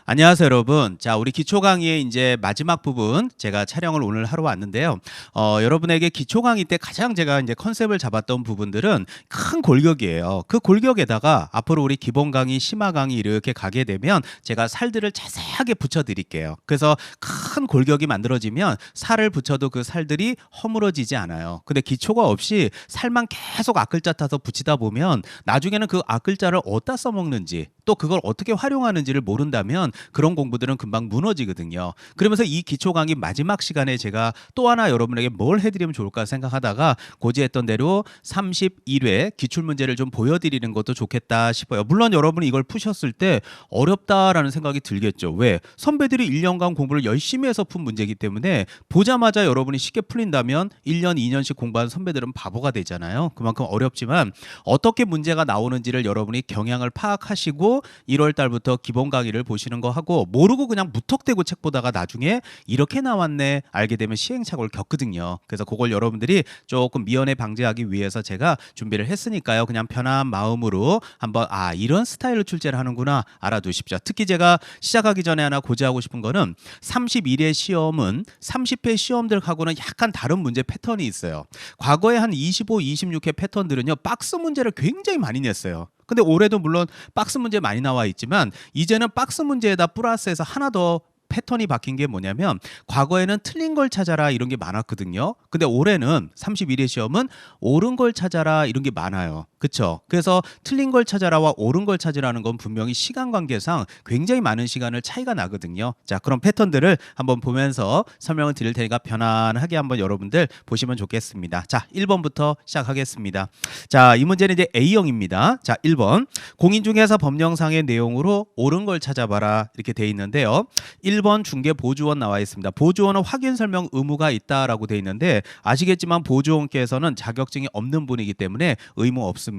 안녕하세요, 여러분. 자, 우리 기초 강의의 이제 마지막 부분 제가 촬영을 오늘 하러 왔는데요. 여러분에게 기초 강의 때 가장 제가 이제 컨셉을 잡았던 부분들은 큰 골격이에요. 그 골격에다가 앞으로 우리 기본 강의, 심화 강의 이렇게 가게 되면 제가 살들을 자세하게 붙여 드릴게요. 그래서 큰 골격이 만들어지면 살을 붙여도 그 살들이 허물어지지 않아요. 근데 기초가 없이 살만 계속 앞글자 타서 붙이다 보면 나중에는 그 앞글자를 어디다 써먹는지 또 그걸 어떻게 활용하는지를 모른다면 그런 공부들은 금방 무너지거든요. 그러면서 이 기초 강의 마지막 시간에 제가 또 하나 여러분에게 뭘 해드리면 좋을까 생각하다가 고지했던 대로 31회 기출문제를 좀 보여드리는 것도 좋겠다 싶어요. 물론 여러분이 이걸 푸셨을 때 어렵다라는 생각이 들겠죠. 왜? 선배들이 1년간 공부를 열심히 해서 푼 문제이기 때문에 보자마자 여러분이 쉽게 풀린다면 1년, 2년씩 공부한 선배들은 바보가 되잖아요. 그만큼 어렵지만 어떻게 문제가 나오는지를 여러분이 경향을 파악하시고 1월 달부터 기본 강의를 보시는 거 하고 모르고 그냥 무턱대고 책 보다가 나중에 이렇게 나왔네 알게 되면 시행착오를 겪거든요. 그래서 그걸 여러분들이 조금 미연에 방지하기 위해서 제가 준비를 했으니까요. 그냥 편한 마음으로 한번 이런 스타일로 출제를 하는구나 알아두십시오. 특히 제가 시작하기 전에 하나 고지하고 싶은 거는 31회 시험은 30회 시험들하고는 약간 다른 문제 패턴이 있어요. 과거에 한 25, 26회 패턴들은요. 박스 문제를 굉장히 많이 냈어요. 근데 올해도 물론 박스 문제 많이 나와 있지만 이제는 박스 문제에다 플러스해서 하나 더 패턴이 바뀐 게 뭐냐면 과거에는 틀린 걸 찾아라 이런 게 많았거든요. 근데 올해는 31회 시험은 옳은 걸 찾아라 이런 게 많아요. 그렇죠? 그래서 틀린 걸 찾아라와 옳은 걸 찾으라는 건 분명히 시간 관계상 굉장히 많은 시간을 차이가 나거든요. 자, 그런 패턴들을 한번 보면서 설명을 드릴 테니까 편안하게 한번 여러분들 보시면 좋겠습니다. 자, 1번부터 시작하겠습니다. 자, 이 문제는 이제 A형입니다. 자, 1번. 공인중개사 법령상의 내용으로 옳은 걸 찾아봐라 이렇게 돼 있는데요. 1번 중개 보조원 나와 있습니다. 보조원은 확인 설명 의무가 있다라고 돼 있는데 아시겠지만 보조원께서는 자격증이 없는 분이기 때문에 의무 없습니다.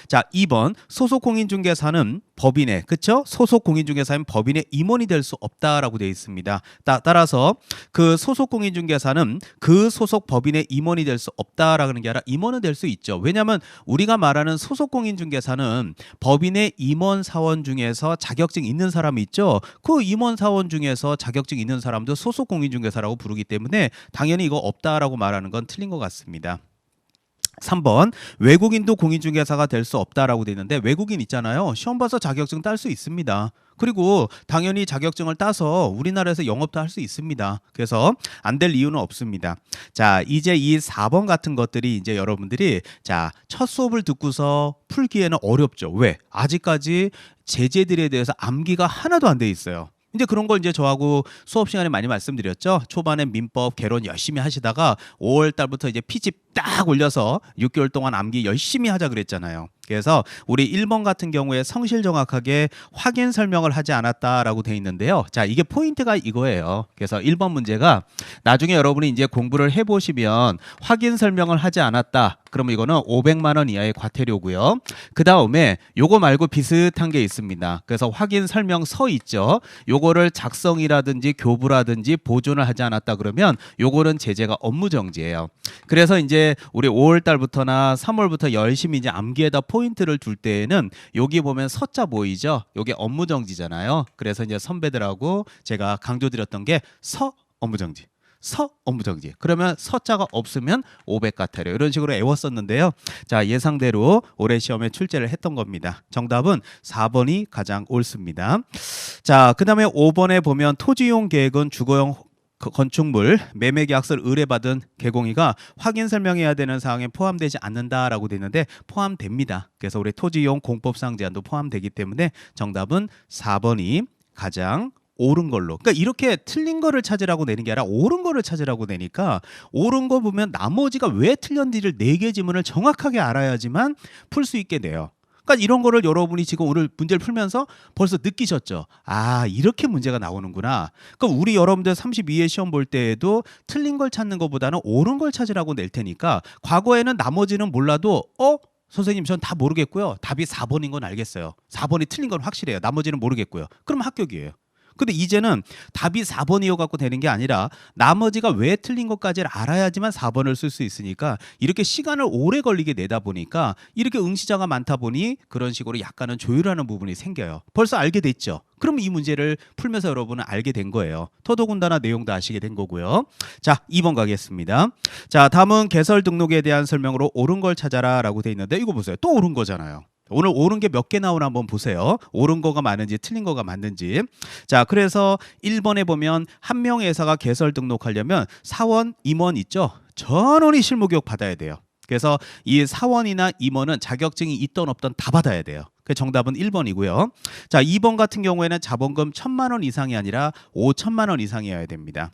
자, 2번 소속 공인중개사는 법인의 그렇죠? 소속 공인중개사는 법인의 임원이 될 수 없다라고 돼 있습니다. 따라서 그 소속 공인중개사는 그 소속 법인의 임원이 될 수 없다라는 게 아니라 임원은 될 수 있죠. 왜냐하면 우리가 말하는 소속 공인중개사는 법인의 임원 사원 중에서 자격증 있는 사람이 있죠. 그 임원 사원 중에서 자격증 있는 사람도 소속 공인중개사라고 부르기 때문에 당연히 이거 없다라고 말하는 건 틀린 것 같습니다. 3번 외국인도 공인중개사가 될 수 없다라고 돼 있는데 외국인 있잖아요. 시험 봐서 자격증 딸 수 있습니다. 그리고 당연히 자격증을 따서 우리나라에서 영업도 할 수 있습니다. 그래서 안 될 이유는 없습니다. 자, 이제 이 4번 같은 것들이 이제 여러분들이 자, 첫 수업을 듣고서 풀기에는 어렵죠. 왜? 아직까지 제재들에 대해서 암기가 하나도 안 돼 있어요. 이제 그런 걸 이제 저하고 수업 시간에 많이 말씀드렸죠. 초반에 민법, 개론 열심히 하시다가 5월 달부터 이제 피집 딱 올려서 6개월 동안 암기 열심히 하자 그랬잖아요. 그래서 우리 1번 같은 경우에 성실 정확하게 확인 설명을 하지 않았다라고 돼 있는데요. 자, 이게 포인트가 이거예요. 그래서 1번 문제가 나중에 여러분이 이제 공부를 해보시면 확인 설명을 하지 않았다. 그러면 이거는 500만 원 이하의 과태료고요. 그 다음에 요거 말고 비슷한 게 있습니다. 그래서 확인 설명서 있죠. 요거를 작성이라든지 교부라든지 보존을 하지 않았다 그러면 요거는 제재가 업무정지예요. 그래서 이제 우리 5월 달부터나 3월부터 열심히 이제 암기에다 포인트를 둘 때에는 여기 보면 서자 보이죠? 요게 업무정지잖아요. 그래서 이제 선배들하고 제가 강조드렸던 게 업무정지. 업무정지. 그러면 서자가 없으면 500 과태료 이런 식으로 애웠었는데요. 자, 예상대로 올해 시험에 출제를 했던 겁니다. 정답은 4번이 가장 옳습니다. 자, 그 다음에 5번에 보면 토지이용 계획은 주거용 건축물 매매계약서를 의뢰받은 개공이가 확인 설명해야 되는 사항에 포함되지 않는다라고 되어 있는데 포함됩니다. 그래서 우리 토지이용 공법상 제한도 포함되기 때문에 정답은 4번이 가장 옳은 걸로. 그러니까 이렇게 틀린 거를 찾으라고 내는 게 아니라 옳은 거를 찾으라고 내니까 옳은 거 보면 나머지가 왜 틀렸는지를 4개 지문을 정확하게 알아야지만 풀 수 있게 돼요. 그러니까 이런 거를 여러분이 지금 오늘 문제를 풀면서 벌써 느끼셨죠? 이렇게 문제가 나오는구나. 그럼 우리 여러분들 32회 시험 볼 때에도 틀린 걸 찾는 것보다는 옳은 걸 찾으라고 낼 테니까 과거에는 나머지는 몰라도 선생님 전 다 모르겠고요. 답이 4번인 건 알겠어요. 4번이 틀린 건 확실해요. 나머지는 모르겠고요. 그럼 합격이에요. 근데 이제는 답이 4번이어 갖고 되는 게 아니라 나머지가 왜 틀린 것까지를 알아야지만 4번을 쓸 수 있으니까 이렇게 시간을 오래 걸리게 내다 보니까 이렇게 응시자가 많다 보니 그런 식으로 약간은 조율하는 부분이 생겨요. 벌써 알게 됐죠. 그럼 이 문제를 풀면서 여러분은 알게 된 거예요. 더더군다나 내용도 아시게 된 거고요. 자, 2번 가겠습니다. 자, 다음은 개설 등록에 대한 설명으로 옳은 걸 찾아라 라고 돼 있는데 이거 보세요. 또 옳은 거잖아요. 오늘 옳은 게 몇 개 나오나 한번 보세요. 옳은 거가 많은지 틀린 거가 맞는지. 자, 그래서 1번에 보면 한 명의 회사가 개설 등록하려면 사원, 임원 있죠? 전원이 실무 교육 받아야 돼요. 그래서 이 사원이나 임원은 자격증이 있던 없던 다 받아야 돼요. 그 정답은 1번이고요. 자, 2번 같은 경우에는 자본금 1,000만 원 이상이 아니라 5천만 원 이상이어야 됩니다.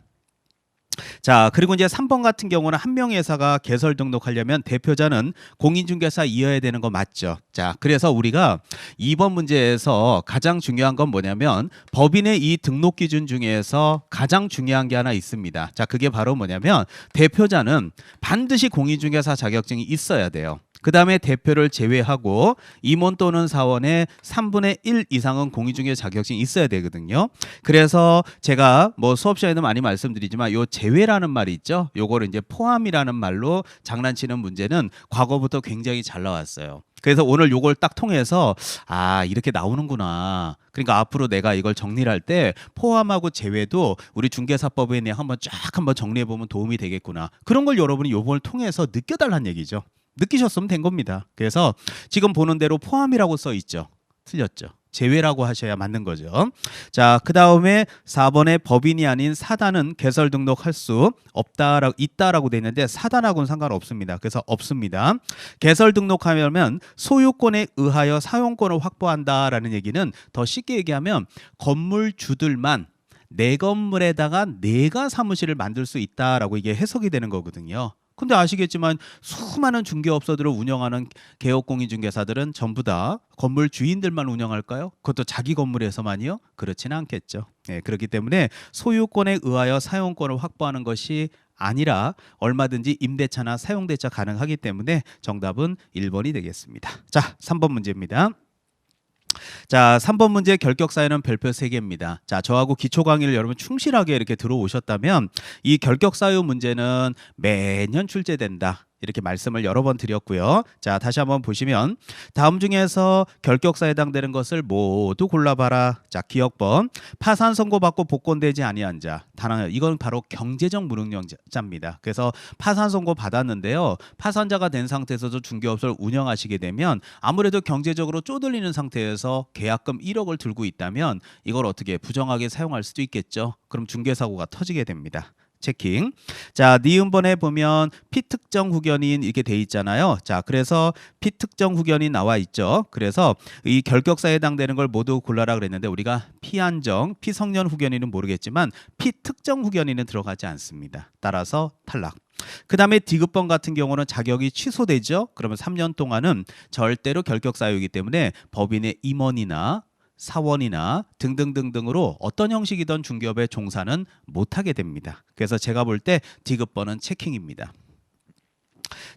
자, 그리고 이제 3번 같은 경우는 한 명의 회사가 개설 등록하려면 대표자는 공인중개사이어야 되는 거 맞죠? 자, 그래서 우리가 2번 문제에서 가장 중요한 건 뭐냐면 법인의 이 등록 기준 중에서 가장 중요한 게 하나 있습니다. 자, 그게 바로 뭐냐면 대표자는 반드시 공인중개사 자격증이 있어야 돼요. 그 다음에 대표를 제외하고 임원 또는 사원의 3분의 1 이상은 공인중개사 자격증이 있어야 되거든요. 그래서 제가 뭐 수업 시간에도 많이 말씀드리지만 요 제외라는 말이 있죠. 요거를 이제 포함이라는 말로 장난치는 문제는 과거부터 굉장히 잘 나왔어요. 그래서 오늘 요걸 딱 통해서 아, 이렇게 나오는구나. 그러니까 앞으로 내가 이걸 정리를 할 때 포함하고 제외도 우리 중개사법에 대해 한번 정리해 보면 도움이 되겠구나. 그런 걸 여러분이 요걸 통해서 느껴달라는 얘기죠. 느끼셨으면 된 겁니다. 그래서 지금 보는 대로 포함이라고 써 있죠. 틀렸죠. 제외라고 하셔야 맞는 거죠. 자, 그 다음에 4번에 법인이 아닌 사단은 개설 등록할 수 없다라고 있다라고 돼 있는데 사단하고는 상관없습니다. 그래서 없습니다. 개설 등록하려면 소유권에 의하여 사용권을 확보한다라는 얘기는 더 쉽게 얘기하면 건물주들만 내 건물에다가 내가 사무실을 만들 수 있다라고 이게 해석이 되는 거거든요. 근데 아시겠지만 수많은 중개업소들을 운영하는 개업공인중개사들은 전부 다 건물 주인들만 운영할까요? 그것도 자기 건물에서만이요? 그렇지는 않겠죠. 네, 그렇기 때문에 소유권에 의하여 사용권을 확보하는 것이 아니라 얼마든지 임대차나 사용대차 가능하기 때문에 정답은 1번이 되겠습니다. 자, 3번 문제입니다. 자, 3번 문제 결격 사유는 별표 3개입니다. 자, 저하고 기초 강의를 여러분 충실하게 이렇게 들어오셨다면 이 결격 사유 문제는 매년 출제된다. 이렇게 말씀을 여러 번 드렸고요. 자, 다시 한번 보시면 다음 중에서 결격사에 해당되는 것을 모두 골라봐라. 자, 기억번 파산 선고받고 복권되지 아니한 자. 단한 이건 바로 경제적 무능력자입니다. 그래서 파산 선고 받았는데요. 파산자가 된 상태에서도 중개업소를 운영하시게 되면 아무래도 경제적으로 쪼들리는 상태에서 계약금 1억을 들고 있다면 이걸 어떻게 부정하게 사용할 수도 있겠죠. 그럼 중개사고가 터지게 됩니다. 체킹. 자, 니은번에 보면 피특정 후견인 이렇게 돼 있잖아요. 자, 그래서 피특정 후견인 나와 있죠. 그래서 이 결격사에 해당되는 걸 모두 골라라 그랬는데 우리가 피한정, 피성년 후견인은 모르겠지만 피특정 후견인은 들어가지 않습니다. 따라서 탈락. 그 다음에 디귿번 같은 경우는 자격이 취소되죠. 그러면 3년 동안은 절대로 결격사유이기 때문에 법인의 임원이나 사원이나 등등등등으로 어떤 형식이든 중개업에 종사는 못하게 됩니다. 그래서 제가 볼 때 디귿번은 체킹입니다.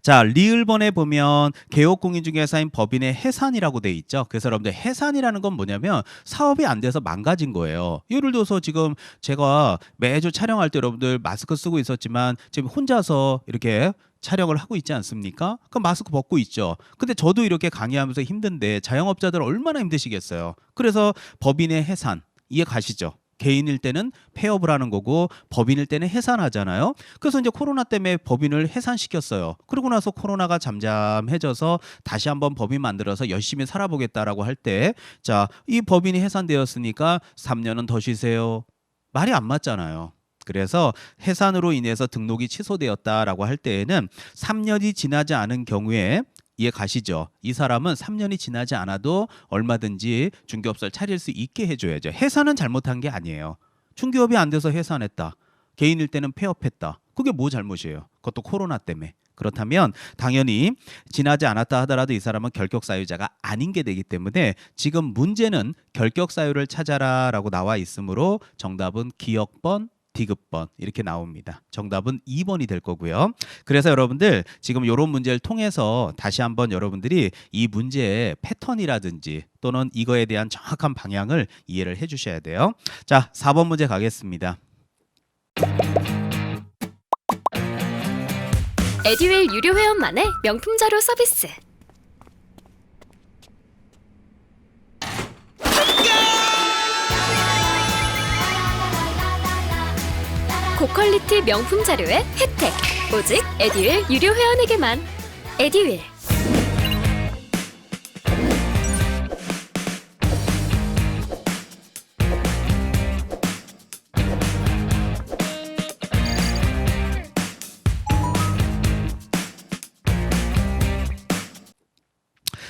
자, 리을번에 보면 개업공인중개사인 법인의 해산이라고 돼 있죠. 그래서 여러분들 해산이라는 건 뭐냐면 사업이 안 돼서 망가진 거예요. 예를 들어서 지금 제가 매주 촬영할 때 여러분들 마스크 쓰고 있었지만 지금 혼자서 이렇게 촬영을 하고 있지 않습니까? 그럼 마스크 벗고 있죠. 근데 저도 이렇게 강의하면서 힘든데 자영업자들 얼마나 힘드시겠어요. 그래서 법인의 해산 이해 가시죠? 개인일 때는 폐업을 하는 거고 법인일 때는 해산하잖아요. 그래서 이제 코로나 때문에 법인을 해산시켰어요. 그러고 나서 코로나가 잠잠해져서 다시 한번 법인 만들어서 열심히 살아보겠다라고 할 때 자, 이 법인이 해산되었으니까 3년은 더 쉬세요. 말이 안 맞잖아요. 그래서 해산으로 인해서 등록이 취소되었다라고 할 때에는 3년이 지나지 않은 경우에 이해 가시죠? 이 사람은 3년이 지나지 않아도 얼마든지 중개업소를 차릴 수 있게 해줘야죠. 해산은 잘못한 게 아니에요. 중개업이 안 돼서 해산했다. 개인일 때는 폐업했다. 그게 뭐 잘못이에요? 그것도 코로나 때문에. 그렇다면 당연히 지나지 않았다 하더라도 이 사람은 결격사유자가 아닌 게 되기 때문에 지금 문제는 결격사유를 찾아라 라고 나와 있으므로 정답은 기억번 디귿번 이렇게 나옵니다. 정답은 2번이 될 거고요. 그래서 여러분들 지금 이런 문제를 통해서 다시 한번 여러분들이 이 문제의 패턴이라든지 또는 이거에 대한 정확한 방향을 이해를 해 주셔야 돼요. 자, 4번 문제 가겠습니다. 에듀윌 유료 회원만의 명품 자료 서비스. 고퀄리티 명품 자료의 혜택. 오직 에듀윌 유료 회원에게만. 에듀윌.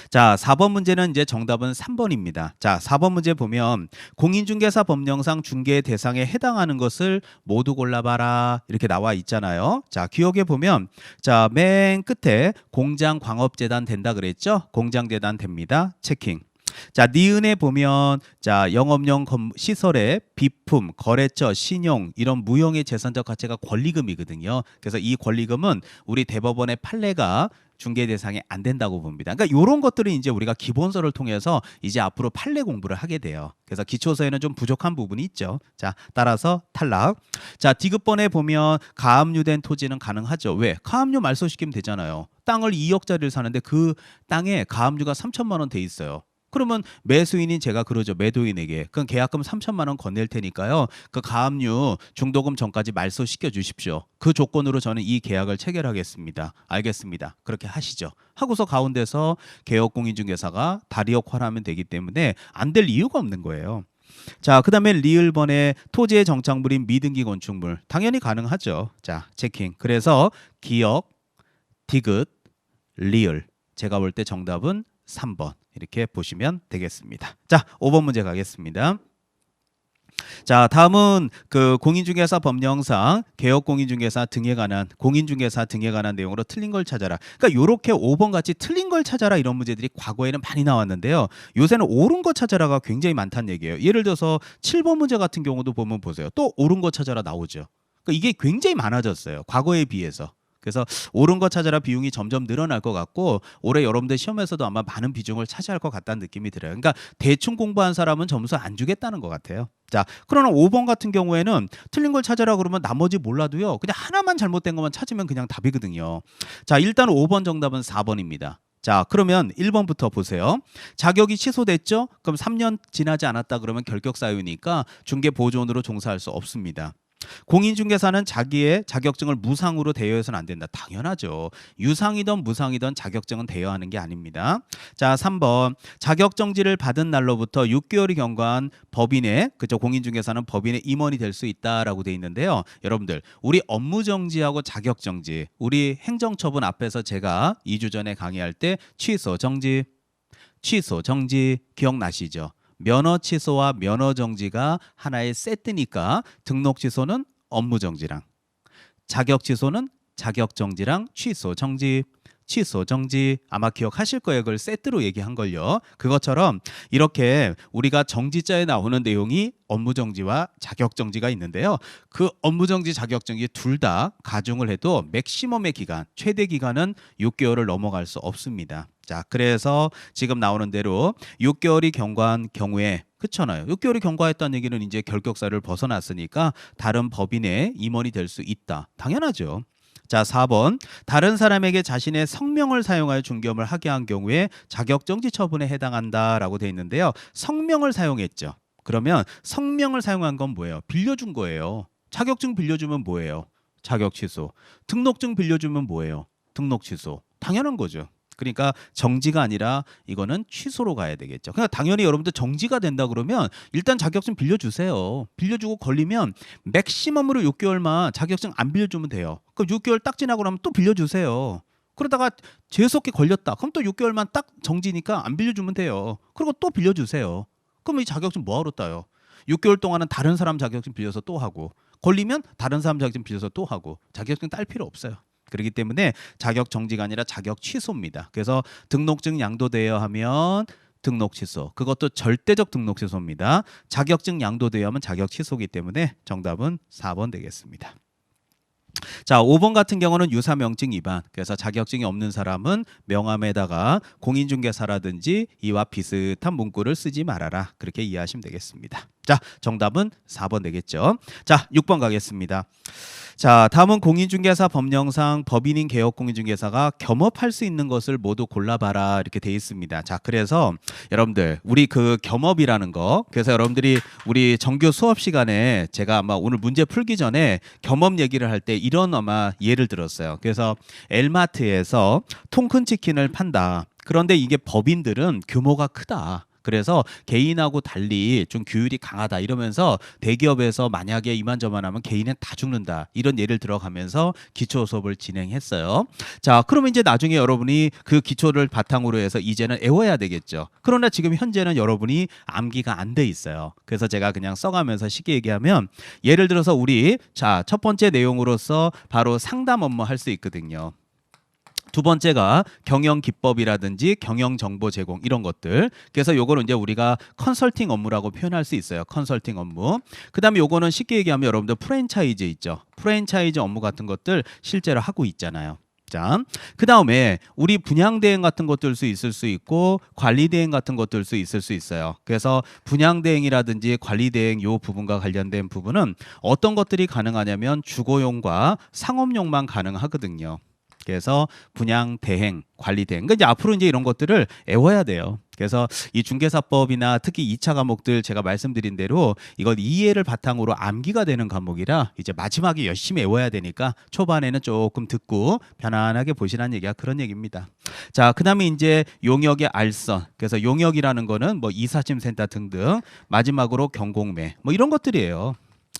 자, 4번 문제는 이제 정답은 3번입니다. 자, 4번 문제 보면 공인중개사 법령상 중개 대상에 해당하는 것을 모두 골라봐라 이렇게 나와 있잖아요. 자, 기억해 보면 자, 맨 끝에 공장광업재단 된다 그랬죠? 공장재단 됩니다. 체킹. 자, 니은에 보면 자, 영업용 시설의 비품, 거래처, 신용 이런 무형의 재산적 가치가 권리금이거든요. 그래서 이 권리금은 우리 대법원의 판례가 중개 대상에 안 된다고 봅니다. 그러니까 이런 것들은 이제 우리가 기본서를 통해서 이제 앞으로 판례 공부를 하게 돼요. 그래서 기초서에는 좀 부족한 부분이 있죠. 자, 따라서 탈락. 자, 디귿번에 보면 가압류된 토지는 가능하죠. 왜? 가압류 말소시키면 되잖아요. 땅을 2억짜리를 사는데 그 땅에 가압류가 3천만 원 돼 있어요. 그러면 매수인인 제가 그러죠. 매도인에게. 그럼 계약금 3천만 원 건넬 테니까요. 그 가압류 중도금 전까지 말소시켜 주십시오. 그 조건으로 저는 이 계약을 체결하겠습니다. 알겠습니다. 그렇게 하시죠. 하고서 가운데서 개업공인중개사가 다리 역할을 하면 되기 때문에 안 될 이유가 없는 거예요. 자, 그 다음에 리을번에 토지의 정착물인 미등기 건축물. 당연히 가능하죠. 자, 체킹. 그래서 기역, 디귿, 리을. 제가 볼 때 정답은 3번 이렇게 보시면 되겠습니다. 자, 5번 문제 가겠습니다. 자, 다음은 그 공인중개사 법령상 개업공인중개사 등에 관한 공인중개사 등에 관한 내용으로 틀린 걸 찾아라. 그러니까 요렇게 5번 같이 틀린 걸 찾아라 이런 문제들이 과거에는 많이 나왔는데요. 요새는 옳은 거 찾아라가 굉장히 많다는 얘기예요. 예를 들어서 7번 문제 같은 경우도 보면 보세요. 또 옳은 거 찾아라 나오죠. 그러니까 이게 굉장히 많아졌어요. 과거에 비해서. 그래서 옳은 거 찾아라 비용이 점점 늘어날 것 같고 올해 여러분들 시험에서도 아마 많은 비중을 차지할 것 같다는 느낌이 들어요. 그러니까 대충 공부한 사람은 점수 안 주겠다는 것 같아요. 자, 그러나 5번 같은 경우에는 틀린 걸 찾아라 그러면 나머지 몰라도요. 그냥 하나만 잘못된 것만 찾으면 그냥 답이거든요. 자, 일단 5번 정답은 4번입니다. 자, 그러면 1번부터 보세요. 자격이 취소됐죠? 그럼 3년 지나지 않았다 그러면 결격 사유니까 중개보조원으로 종사할 수 없습니다. 공인중개사는 자기의 자격증을 무상으로 대여해서는 안 된다. 당연하죠. 유상이든 무상이든 자격증은 대여하는 게 아닙니다. 자, 3번 자격정지를 받은 날로부터 6개월이 경과한 법인의 그죠 공인중개사는 법인의 임원이 될 수 있다라고 돼 있는데요. 여러분들 우리 업무정지하고 자격정지 우리 행정처분 앞에서 제가 2주 전에 강의할 때 취소정지 기억나시죠? 면허 취소와 면허 정지가 하나의 세트니까 등록 취소는 업무 정지랑 자격 취소는 자격 정지랑 취소 정지 아마 기억하실 거예요. 그걸 세트로 얘기한 걸요. 그것처럼 이렇게 우리가 정지자에 나오는 내용이 업무 정지와 자격 정지가 있는데요. 그 업무 정지 자격 정지 둘 다 가중을 해도 맥시멈의 기간 최대 기간은 6개월을 넘어갈 수 없습니다. 자, 그래서 지금 나오는 대로 6개월이 경과한 경우에 그렇잖아요. 6개월이 경과했다는 얘기는 이제 결격사를 벗어났으니까 다른 법인의 임원이 될 수 있다. 당연하죠. 자, 4번 다른 사람에게 자신의 성명을 사용하여 중개업을 하게 한 경우에 자격정지 처분에 해당한다라고 돼 있는데요. 성명을 사용했죠. 그러면 성명을 사용한 건 뭐예요? 빌려준 거예요. 자격증 빌려주면 뭐예요? 자격 취소. 등록증 빌려주면 뭐예요? 등록 취소. 당연한 거죠. 그러니까 정지가 아니라 이거는 취소로 가야 되겠죠. 그러니까 당연히 여러분들 정지가 된다 그러면 일단 자격증 빌려주세요. 빌려주고 걸리면 맥시멈으로 6개월만 자격증 안 빌려주면 돼요. 그럼 6개월 딱 지나고 나면 또 빌려주세요. 그러다가 재수없게 걸렸다. 그럼 또 6개월만 딱 정지니까 안 빌려주면 돼요. 그리고 또 빌려주세요. 그럼 이 자격증 뭐하러 따요? 6개월 동안은 다른 사람 자격증 빌려서 또 하고 걸리면 다른 사람 자격증 빌려서 또 하고 자격증 딸 필요 없어요. 그렇기 때문에 자격 정지가 아니라 자격 취소입니다. 그래서 등록증 양도되어야 하면 등록 취소. 그것도 절대적 등록 취소입니다. 자격증 양도되어야 하면 자격 취소이기 때문에 정답은 4번 되겠습니다. 자, 5번 같은 경우는 유사명칭 위반. 그래서 자격증이 없는 사람은 명함에다가 공인중개사라든지 이와 비슷한 문구를 쓰지 말아라. 그렇게 이해하시면 되겠습니다. 자, 정답은 4번 되겠죠. 자, 6번 가겠습니다. 자, 다음은 공인중개사 법령상 법인인 개업 공인중개사가 겸업할 수 있는 것을 모두 골라봐라 이렇게 돼 있습니다. 자, 그래서 여러분들 우리 그 겸업이라는 거, 그래서 여러분들이 우리 정규 수업 시간에 제가 아마 오늘 문제 풀기 전에 겸업 얘기를 할 때 이런 아마 예를 들었어요. 그래서 엘마트에서 통큰 치킨을 판다. 그런데 이게 법인들은 규모가 크다. 그래서 개인하고 달리 좀 규율이 강하다 이러면서 대기업에서 만약에 이만저만하면 개인은 다 죽는다 이런 예를 들어가면서 기초 수업을 진행했어요. 자, 그러면 이제 나중에 여러분이 그 기초를 바탕으로 해서 이제는 외워야 되겠죠. 그러나 지금 현재는 여러분이 암기가 안 돼 있어요. 그래서 제가 그냥 써가면서 쉽게 얘기하면 예를 들어서 우리 자, 첫 번째 내용으로서 바로 상담 업무 할 수 있거든요. 두 번째가 경영 기법이라든지 경영 정보 제공 이런 것들. 그래서 요거는 이제 우리가 컨설팅 업무라고 표현할 수 있어요. 컨설팅 업무. 그다음에 요거는 쉽게 얘기하면 여러분들 프랜차이즈 있죠. 프랜차이즈 업무 같은 것들 실제로 하고 있잖아요. 자, 그다음에 우리 분양 대행 같은 것들 있을 수 있고 관리 대행 같은 것들 있을 수 있어요. 그래서 분양 대행이라든지 관리 대행 요 부분과 관련된 부분은 어떤 것들이 가능하냐면 주거용과 상업용만 가능하거든요. 그래서 분양 대행, 관리 대행. 그러니까 이제 앞으로 이제 이런 것들을 외워야 돼요. 그래서 이 중개사법이나 특히 2차 과목들 제가 말씀드린 대로 이걸 이해를 바탕으로 암기가 되는 과목이라 이제 마지막에 열심히 외워야 되니까 초반에는 조금 듣고 편안하게 보시라는 얘기가 그런 얘기입니다. 자, 그다음에 이제 용역의 알선. 그래서 용역이라는 거는 뭐 이사짐센터 등등. 마지막으로 경공매. 뭐 이런 것들이에요.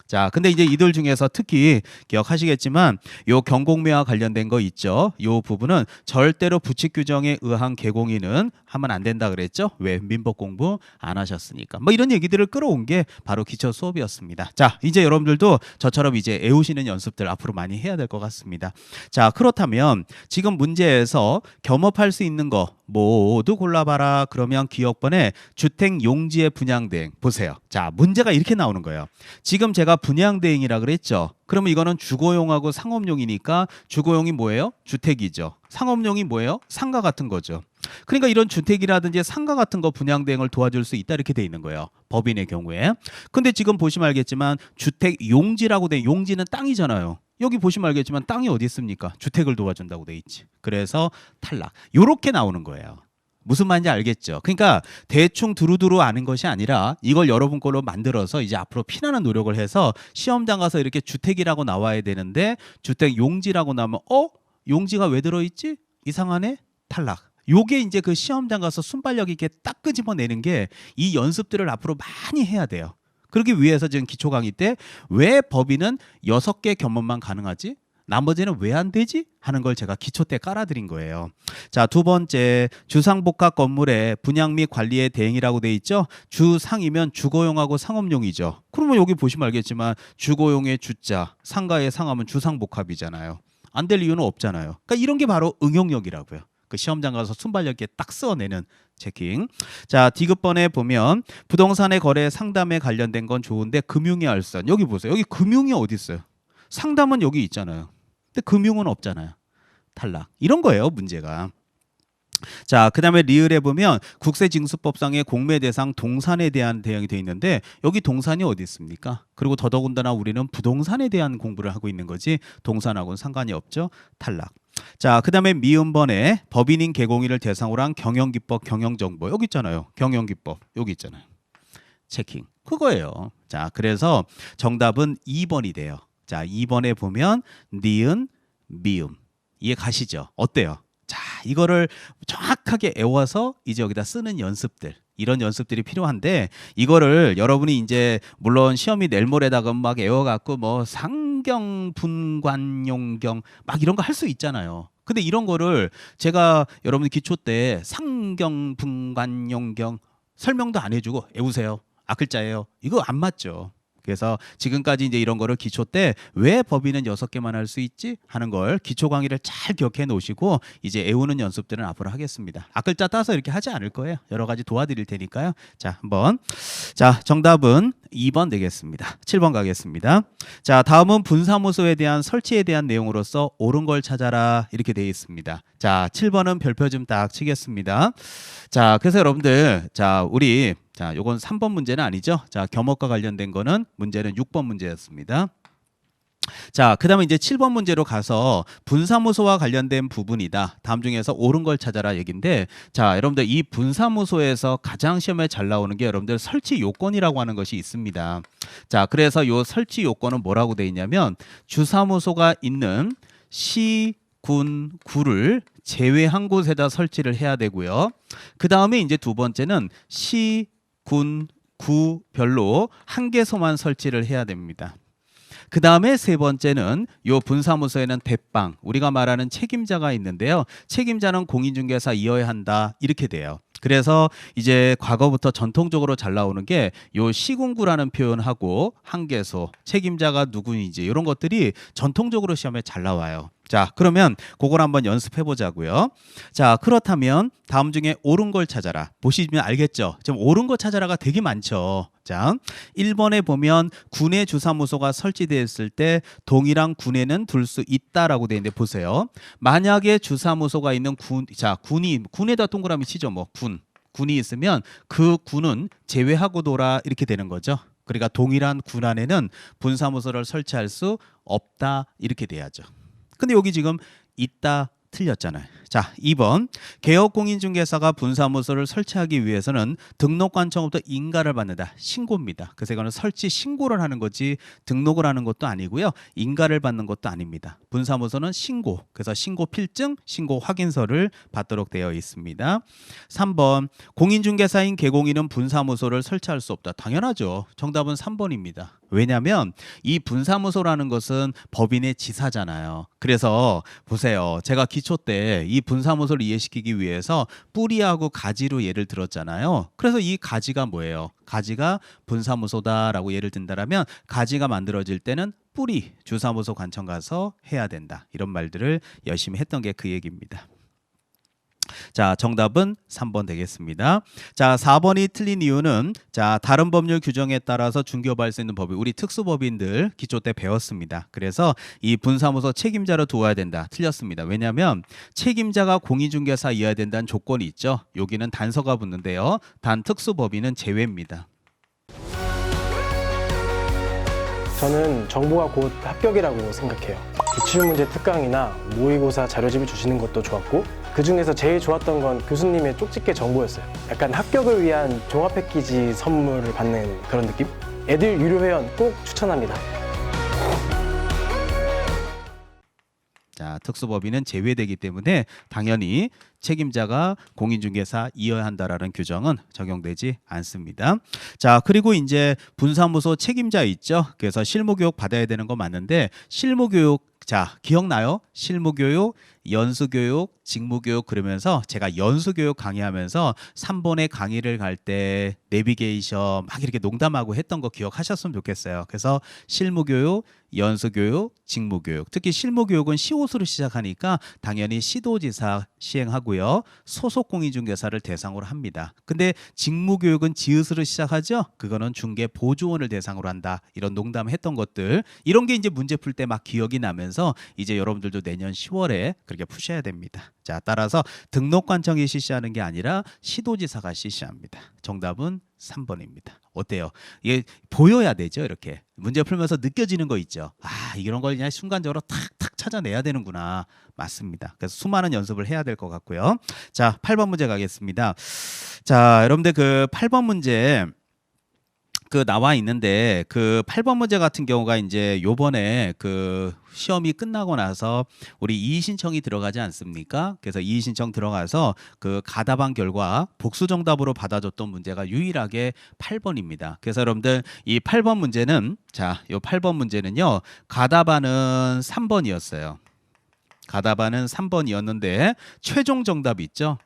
자, 근데 이제 이들 중에서 특히 기억하시겠지만 요 경공매와 관련된 거 있죠. 요 부분은 절대로 부칙 규정에 의한 개공인은 하면 안 된다 그랬죠. 왜? 민법 공부 안 하셨으니까. 뭐 이런 얘기들을 끌어온 게 바로 기초 수업이었습니다. 자, 이제 여러분들도 저처럼 이제 외우시는 연습들 앞으로 많이 해야 될 것 같습니다. 자, 그렇다면 지금 문제에서 겸업할 수 있는 거 모두 골라봐라. 그러면 기억번에 주택 용지의 분양대행 보세요. 자, 문제가 이렇게 나오는 거예요. 지금 제가 분양대행이라 그랬죠. 그러면 이거는 주거용하고 상업용이니까 주거용이 뭐예요? 주택이죠. 상업용이 뭐예요? 상가 같은 거죠. 그러니까 이런 주택이라든지 상가 같은 거 분양대행을 도와줄 수 있다 이렇게 돼 있는 거예요. 법인의 경우에. 근데 지금 보시면 알겠지만 주택 용지라고 돼. 용지는 땅이잖아요. 여기 보시면 알겠지만 땅이 어디 있습니까? 주택을 도와준다고 돼 있지. 그래서 탈락. 요렇게 나오는 거예요. 무슨 말인지 알겠죠? 그러니까 대충 두루두루 아는 것이 아니라 이걸 여러분 걸로 만들어서 이제 앞으로 피나는 노력을 해서 시험장 가서 이렇게 주택이라고 나와야 되는데 주택 용지라고 나오면 용지가 왜 들어있지? 이상하네? 탈락. 요게 이제 그 시험장 가서 순발력 있게 딱 끄집어내는 게 이 연습들을 앞으로 많이 해야 돼요. 그러기 위해서 지금 기초 강의 때 왜 법인은 6개 겸업만 가능하지? 나머지는 왜 안 되지? 하는 걸 제가 기초 때 깔아드린 거예요. 자, 두 번째 주상복합 건물의 분양 및 관리의 대행이라고 돼 있죠. 주상이면 주거용하고 상업용이죠. 그러면 여기 보시면 알겠지만 주거용의 주자, 상가의 상하면 주상복합이잖아요. 안 될 이유는 없잖아요. 그러니까 이런 게 바로 응용력이라고요. 그 시험장 가서 순발력 있게 딱 써내는 체킹. 자, 디귿번에 보면 부동산의 거래 상담에 관련된 건 좋은데 금융의 알선. 여기 보세요. 여기 금융이 어디 있어요? 상담은 여기 있잖아요. 근데 금융은 없잖아요. 탈락. 이런 거예요, 문제가. 자, 그다음에 리을에 보면 국세징수법상의 공매 대상 동산에 대한 대응이 돼 있는데 여기 동산이 어디 있습니까? 그리고 더더군다나 우리는 부동산에 대한 공부를 하고 있는 거지 동산하고는 상관이 없죠. 탈락. 자, 그다음에 미음번에 법인인 개공인을 대상으로 한 경영기법, 경영정보 여기 있잖아요. 경영기법 여기 있잖아요. 체킹. 그거예요. 자, 그래서 정답은 2번이 돼요. 자, 2번에 보면 니은, 미음. 이해 가시죠? 어때요? 자, 이거를 정확하게 외워서 이제 여기다 쓰는 연습들. 이런 연습들이 필요한데 이거를 여러분이 이제 물론 시험이 내일 모레다가 막 외워갖고 뭐 상경, 분관용경 막 이런 거 할 수 있잖아요. 근데 이런 거를 제가 여러분 기초 때 상경, 분관용경 설명도 안 해주고 외우세요. 앞글자예요. 이거 안 맞죠. 그래서 지금까지 이제 이런 거를 기초 때 왜 법인은 6개만 할 수 있지 하는 걸 기초 강의를 잘 기억해 놓으시고 이제 외우는 연습들은 앞으로 하겠습니다. 앞글자 따서 이렇게 하지 않을 거예요. 여러 가지 도와드릴 테니까요. 자, 한번. 자, 정답은 2번 되겠습니다. 7번 가겠습니다. 자, 다음은 분사무소에 대한 설치에 대한 내용으로서 옳은 걸 찾아라 이렇게 되어 있습니다. 자, 7번은 별표 좀 딱 치겠습니다. 자, 그래서 여러분들 자, 요건 3번 문제는 아니죠. 자, 겸업과 관련된 거는 문제는 6번 문제였습니다. 자, 그다음에 이제 7번 문제로 가서 분사무소와 관련된 부분이다. 다음 중에서 옳은 걸 찾아라 얘긴데, 자, 여러분들 이 분사무소에서 가장 시험에 잘 나오는 게 여러분들 설치 요건이라고 하는 것이 있습니다. 자, 그래서 요 설치 요건은 뭐라고 돼 있냐면 주사무소가 있는 시, 군, 구를 제외한 곳에다 설치를 해야 되고요. 그 다음에 이제 두 번째는 시, 군, 구별로 한 개소만 설치를 해야 됩니다. 그 다음에 세 번째는 요 분사무소에는 대빵, 우리가 말하는 책임자가 있는데요. 책임자는 공인중개사이어야 한다 이렇게 돼요. 그래서 이제 과거부터 전통적으로 잘 나오는 게 요 시군구라는 표현하고 한개소, 책임자가 누구인지 이런 것들이 전통적으로 시험에 잘 나와요. 자, 그러면 그걸 한번 연습해 보자고요. 자, 그렇다면 다음 중에 옳은 걸 찾아라. 보시면 알겠죠? 지금 옳은 걸 찾아라가 되게 많죠. 자, 1번에 보면 군의 주사무소가 설치되었을 때 동일한 군에는 둘 수 있다라고 되어 있는데 보세요. 만약에 주사무소가 있는 군에다 동그라미 치죠. 뭐 군이 있으면 그 군은 제외하고 둬라 이렇게 되는 거죠. 그러니까 동일한 군 안에는 분사무소를 설치할 수 없다 이렇게 돼야죠. 근데 여기 지금 있다 틀렸잖아요. 자, 2번 개업공인중개사가 분사무소를 설치하기 위해서는 등록관청부터 인가를 받는다. 신고입니다. 그래서 이거는 설치 신고를 하는 거지 등록을 하는 것도 아니고요. 인가를 받는 것도 아닙니다. 분사무소는 신고, 그래서 신고 필증, 신고 확인서를 받도록 되어 있습니다. 3번 공인중개사인 개공인은 분사무소를 설치할 수 없다. 당연하죠. 정답은 3번입니다. 왜냐하면 이 분사무소라는 것은 법인의 지사잖아요. 그래서 보세요. 제가 기초 때 이 분사무소를 이해시키기 위해서 뿌리하고 가지로 예를 들었잖아요. 그래서 이 가지가 뭐예요? 가지가 분사무소다라고 예를 든다라면 가지가 만들어질 때는 뿌리, 주사무소 관청 가서 해야 된다. 이런 말들을 열심히 했던 게 그 얘기입니다. 자, 정답은 3번 되겠습니다. 자, 4번이 틀린 이유는 자, 다른 법률 규정에 따라서 중개업할 수 있는 법이 우리 특수법인들 기초 때 배웠습니다. 그래서 이 분사무소 책임자로 두어야 된다. 틀렸습니다. 왜냐하면 책임자가 공인중개사이어야 된다는 조건이 있죠. 여기는 단서가 붙는데요. 단 특수법인은 제외입니다. 저는 정보가 곧 합격이라고 생각해요. 기출문제 특강이나 모의고사 자료집을 주시는 것도 좋았고 그 중에서 제일 좋았던 건 교수님의 쪽집게 정보였어요. 약간 합격을 위한 종합 패키지 선물을 받는 그런 느낌? 애들 유료 회원 꼭 추천합니다. 자, 특수법인은 제외되기 때문에 당연히 책임자가 공인중개사이어야 한다라는 규정은 적용되지 않습니다. 자, 그리고 이제 분사무소 책임자 있죠. 그래서 실무교육 받아야 되는 거 맞는데 실무교육 자, 기억나요? 실무교육, 연수교육, 직무교육 그러면서 제가 연수교육 강의하면서 3번에 강의를 갈 때 내비게이션 막 이렇게 농담하고 했던 거 기억하셨으면 좋겠어요. 그래서 실무교육, 연수교육, 직무교육 특히 실무교육은 시옷으로 시작하니까 당연히 시도지사 시행하고요. 소속 공인중개사를 대상으로 합니다. 근데 직무교육은 지읒으로 시작하죠. 그거는 중개보조원을 대상으로 한다. 이런 농담했던 것들 이런 게 이제 문제 풀 때 막 기억이 나면서 이제 여러분들도 내년 10월에 그렇게 푸셔야 됩니다. 자, 따라서 등록관청이 실시하는 게 아니라 시도지사가 실시합니다. 정답은 3번입니다. 어때요? 이게 보여야 되죠. 이렇게 문제 풀면서 느껴지는 거 있죠. 아, 이런 걸 그냥 순간적으로 탁탁 찾아내야 되는구나. 맞습니다. 그래서 수많은 연습을 해야 될 것 같고요. 자, 8번 문제 가겠습니다. 자, 여러분들 그 8번 문제 그 나와 있는데 그 8번 문제 같은 경우가 이제 요번에 그 시험이 끝나고 나서 우리 이의 신청이 들어가지 않습니까? 그래서 이의 신청 들어가서 그 가답안 결과 복수 정답으로 받아줬던 문제가 유일하게 8번입니다. 그래서 여러분들 이 8번 문제는 자, 요 8번 문제는요. 가답안은 3번이었어요. 가답안은 3번이었는데 최종 정답 있죠?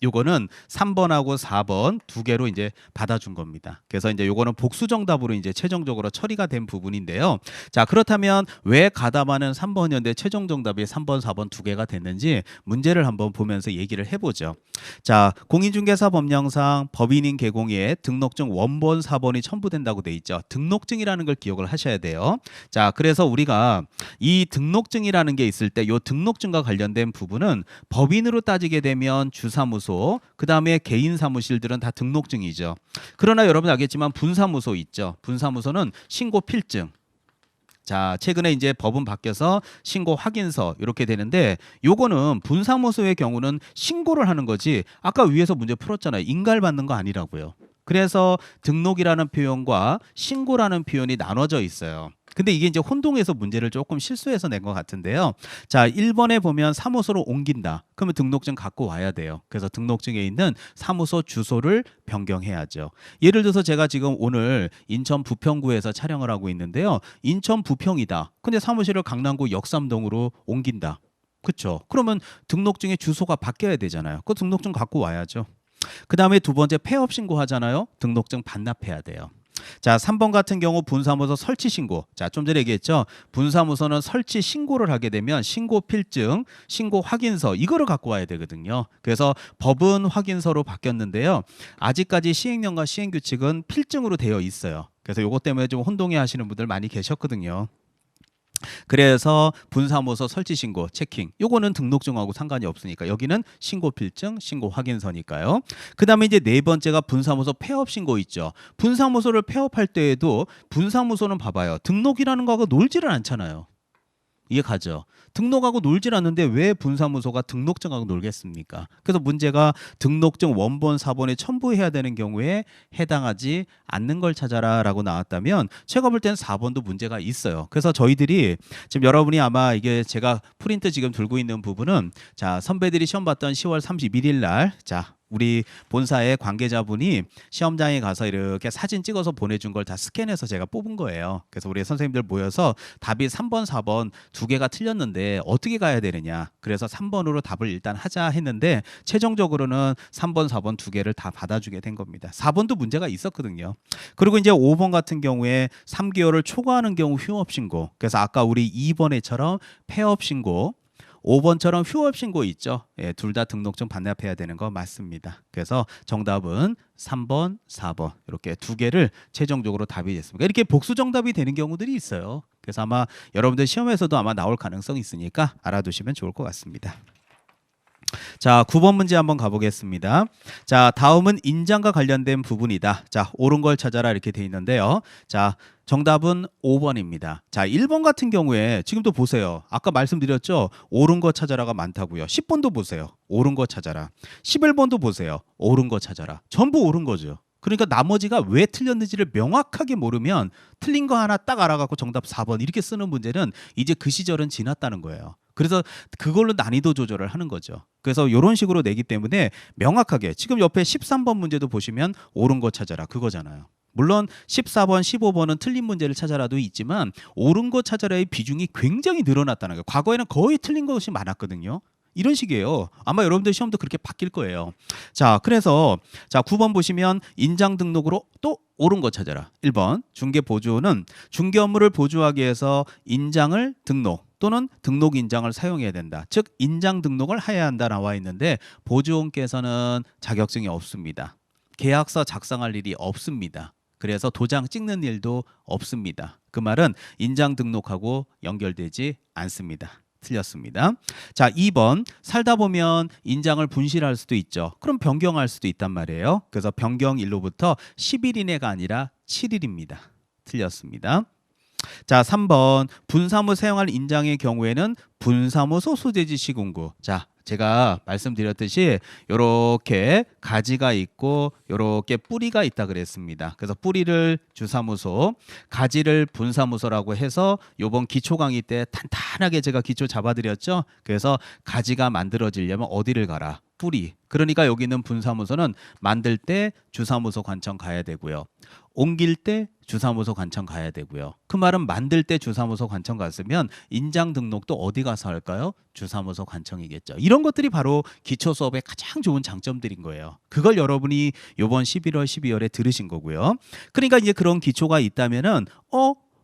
요거는 3번하고 4번 두 개로 이제 받아준 겁니다. 그래서 이제 요거는 복수 정답으로 이제 최종적으로 처리가 된 부분인데요. 자, 그렇다면 왜 가담하는 3번이었는데 최종 정답이 3번, 4번 두 개가 됐는지 문제를 한번 보면서 얘기를 해보죠. 자, 공인중개사 법령상 법인인 개공에 등록증 원본 4번이 첨부된다고 돼 있죠. 등록증이라는 걸 기억을 하셔야 돼요. 자, 그래서 우리가 이 등록증이라는 게 있을 때 요 등록증과 관련된 부분은 법인으로 따지게 되면 주사무소, 그 다음에 개인 사무실들은 다 등록증이죠. 그러나 여러분 알겠지만 분사무소 있죠. 분사무소는 신고 필증. 자, 최근에 이제 법은 바뀌어서 신고 확인서 이렇게 되는데 요거는 분사무소의 경우는 신고를 하는 거지 아까 위에서 문제 풀었잖아요. 인가받는 거 아니라고요. 그래서 등록이라는 표현과 신고라는 표현이 나눠져 있어요. 근데 이게 이제 혼동해서 문제를 조금 실수해서 낸 것 같은데요. 자, 1번에 보면 사무소로 옮긴다. 그러면 등록증 갖고 와야 돼요. 그래서 등록증에 있는 사무소 주소를 변경해야죠. 예를 들어서 제가 지금 오늘 인천 부평구에서 촬영을 하고 있는데요. 인천 부평이다. 근데 사무실을 강남구 역삼동으로 옮긴다. 그렇죠? 그러면 등록증의 주소가 바뀌어야 되잖아요. 그 등록증 갖고 와야죠. 그 다음에 두 번째 폐업 신고하잖아요. 등록증 반납해야 돼요. 자, 3번 같은 경우 분사무소 설치 신고. 자, 좀 전에 얘기했죠. 분사무소는 설치 신고를 하게 되면 신고 필증, 신고 확인서 이거를 갖고 와야 되거든요. 그래서 법은 확인서로 바뀌었는데요. 아직까지 시행령과 시행규칙은 필증으로 되어 있어요. 그래서 요것 때문에 좀 혼동해 하시는 분들 많이 계셨거든요. 그래서 분사무소 설치 신고 체킹 요거는 등록증하고 상관이 없으니까 여기는 신고 필증 신고 확인서니까요. 그다음에 이제 네 번째가 분사무소 폐업 신고 있죠. 분사무소를 폐업할 때에도 분사무소는 봐봐요. 등록이라는 거하고 놀지를 않잖아요. 이해 가죠? 등록하고 놀질 않는데 왜 분사무소가 등록증하고 놀겠습니까? 그래서 문제가 등록증 원본 4번에 첨부해야 되는 경우에 해당하지 않는 걸 찾아라 라고 나왔다면 제가 볼 때는 4번도 문제가 있어요. 그래서 저희들이 지금 여러분이 아마 이게 제가 프린트 지금 들고 있는 부분은 자, 선배들이 시험 봤던 10월 31일 날 자, 우리 본사의 관계자분이 시험장에 가서 이렇게 사진 찍어서 보내준 걸 다 스캔해서 제가 뽑은 거예요. 그래서 우리 선생님들 모여서 답이 3번, 4번 두 개가 틀렸는데 어떻게 가야 되느냐. 그래서 3번으로 답을 일단 하자 했는데 최종적으로는 3번, 4번 두 개를 다 받아주게 된 겁니다. 4번도 문제가 있었거든요. 그리고 이제 5번 같은 경우에 3개월을 초과하는 경우 휴업 신고. 그래서 아까 우리 2번에처럼 폐업 신고 5번처럼 휴업 신고 있죠. 예, 둘 다 등록증 반납해야 되는 거 맞습니다. 그래서 정답은 3번, 4번 이렇게 두 개를 최종적으로 답이 됐습니다. 이렇게 복수 정답이 되는 경우들이 있어요. 그래서 아마 여러분들 시험에서도 아마 나올 가능성이 있으니까 알아두시면 좋을 것 같습니다. 자, 9번 문제 한번 가보겠습니다. 자, 다음은 인장과 관련된 부분이다. 자, 옳은 걸 찾아라 이렇게 돼 있는데요. 자, 정답은 5번입니다. 자, 1번 같은 경우에 지금도 보세요. 아까 말씀드렸죠. 옳은 거 찾아라가 많다고요. 10번도 보세요. 옳은 거 찾아라. 11번도 보세요. 옳은 거 찾아라. 전부 옳은 거죠. 그러니까 나머지가 왜 틀렸는지를 명확하게 모르면 틀린 거 하나 딱 알아갖고 정답 4번 이렇게 쓰는 문제는 이제 그 시절은 지났다는 거예요. 그래서 그걸로 난이도 조절을 하는 거죠. 그래서 이런 식으로 내기 때문에 명확하게 지금 옆에 13번 문제도 보시면 옳은 거 찾아라 그거잖아요. 물론 14번, 15번은 틀린 문제를 찾아라도 있지만 옳은 거 찾아라의 비중이 굉장히 늘어났다는 거예요. 과거에는 거의 틀린 것이 많았거든요. 이런 식이에요. 아마 여러분들 시험도 그렇게 바뀔 거예요. 자, 그래서 자 9번 보시면 인장 등록으로 또 옳은 거 찾아라. 1번 중개 보조는 중개 업무를 보조하기 위해서 인장을 등록 또는 등록 인장을 사용해야 된다. 즉 인장 등록을 해야 한다 나와 있는데 보조원께서는 자격증이 없습니다. 계약서 작성할 일이 없습니다. 그래서 도장 찍는 일도 없습니다. 그 말은 인장 등록하고 연결되지 않습니다. 틀렸습니다. 자, 2번 살다 보면 인장을 분실할 수도 있죠. 그럼 변경할 수도 있단 말이에요. 그래서 변경일로부터 10일 이내가 아니라 7일입니다. 틀렸습니다. 자, 3번 분사무 사용할 인장의 경우에는 분사무소 소재지 시공구. 자, 제가 말씀드렸듯이 요렇게 가지가 있고 요렇게 뿌리가 있다 그랬습니다. 그래서 뿌리를 주사무소, 가지를 분사무소라고 해서 요번 기초 강의 때 탄탄하게 제가 기초 잡아드렸죠. 그래서 가지가 만들어지려면 어디를 가라? 뿌리. 그러니까 여기 있는 분사무소는 만들 때 주사무소 관청 가야 되고요. 옮길 때 주사무소 관청 가야 되고요. 그 말은 만들 때 주사무소 관청 갔으면 인장 등록도 어디 가서 할까요? 주사무소 관청이겠죠. 이런 것들이 바로 기초 수업의 가장 좋은 장점들인 거예요. 그걸 여러분이 이번 11월, 12월에 들으신 거고요. 그러니까 이제 그런 기초가 있다면은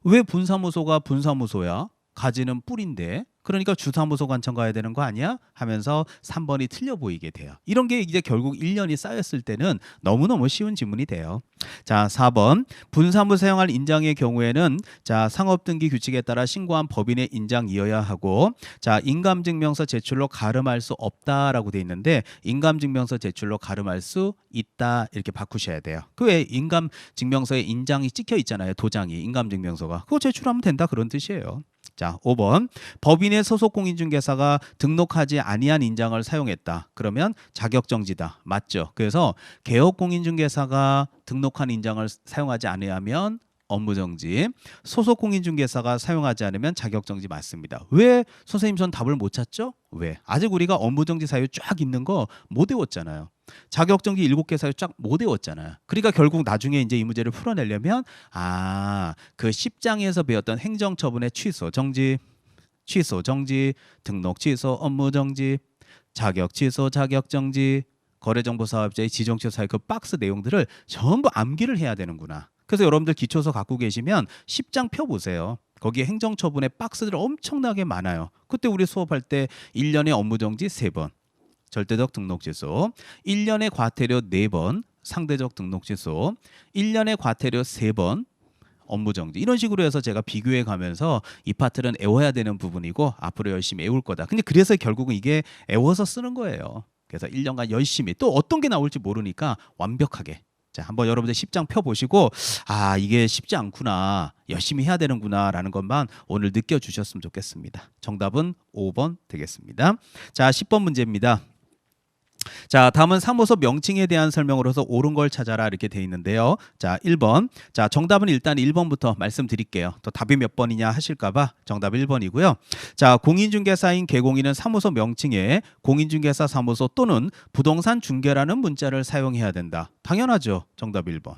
왜 분사무소가 분사무소야? 가지는 뿔인데 그러니까 주사무소 관청 가야 되는 거 아니야? 하면서 3번이 틀려 보이게 돼요. 이런 게 이제 결국 1년이 쌓였을 때는 너무너무 쉬운 지문이 돼요. 자, 4번. 분사무 사용할 인장의 경우에는 자, 상업등기 규칙에 따라 신고한 법인의 인장이어야 하고 자, 인감증명서 제출로 가름할 수 없다라고 돼 있는데 인감증명서 제출로 가름할 수 있다 이렇게 바꾸셔야 돼요. 그 외에 인감증명서에 인장이 찍혀 있잖아요. 도장이 인감증명서가. 그거 제출하면 된다 그런 뜻이에요. 자, 5번. 법인의 소속 공인중개사가 등록하지 아니한 인장을 사용했다. 그러면 자격정지다. 맞죠? 그래서 개업 공인중개사가 등록한 인장을 사용하지 아니하면 업무정지, 소속 공인중개사가 사용하지 않으면 자격정지 맞습니다. 왜 선생님 전 답을 못 찾죠? 왜? 아직 우리가 업무정지 사유 쫙 있는 거 못 외웠잖아요. 자격정지 7개 사유 쫙 못 외웠잖아요. 그러니까 결국 나중에 이제 이 문제를 풀어내려면 그 10장에서 배웠던 행정처분의 취소, 정지, 등록 취소, 업무정지, 자격 취소, 자격정지, 거래정보사업자의 지정취소 사유 그 박스 내용들을 전부 암기를 해야 되는구나. 그래서 여러분들 기초서 갖고 계시면 10장 펴보세요. 거기에 행정처분의 박스들 엄청나게 많아요. 그때 우리 수업할 때 1년에 업무정지 3번, 절대적 등록 취소, 1년에 과태료 4번, 상대적 등록 취소, 1년에 과태료 3번, 업무정지 이런 식으로 해서 제가 비교해 가면서 이 파트는 애워야 되는 부분이고 앞으로 열심히 애울 거다. 근데 그래서 결국은 이게 애워서 쓰는 거예요. 그래서 1년간 열심히 또 어떤 게 나올지 모르니까 완벽하게 자, 한번 여러분들 10장 펴보시고 이게 쉽지 않구나. 열심히 해야 되는구나 라는 것만 오늘 느껴주셨으면 좋겠습니다. 정답은 5번 되겠습니다. 자, 10번 문제입니다. 자, 다음은 사무소 명칭에 대한 설명으로서 옳은 걸 찾아라 이렇게 돼 있는데요. 자, 1번. 자, 정답은 일단 1번부터 말씀드릴게요. 또 답이 몇 번이냐 하실까봐 정답 1번이고요. 자, 공인중개사인 개공인은 사무소 명칭에 공인중개사 사무소 또는 부동산 중개라는 문자를 사용해야 된다. 당연하죠. 정답 1번.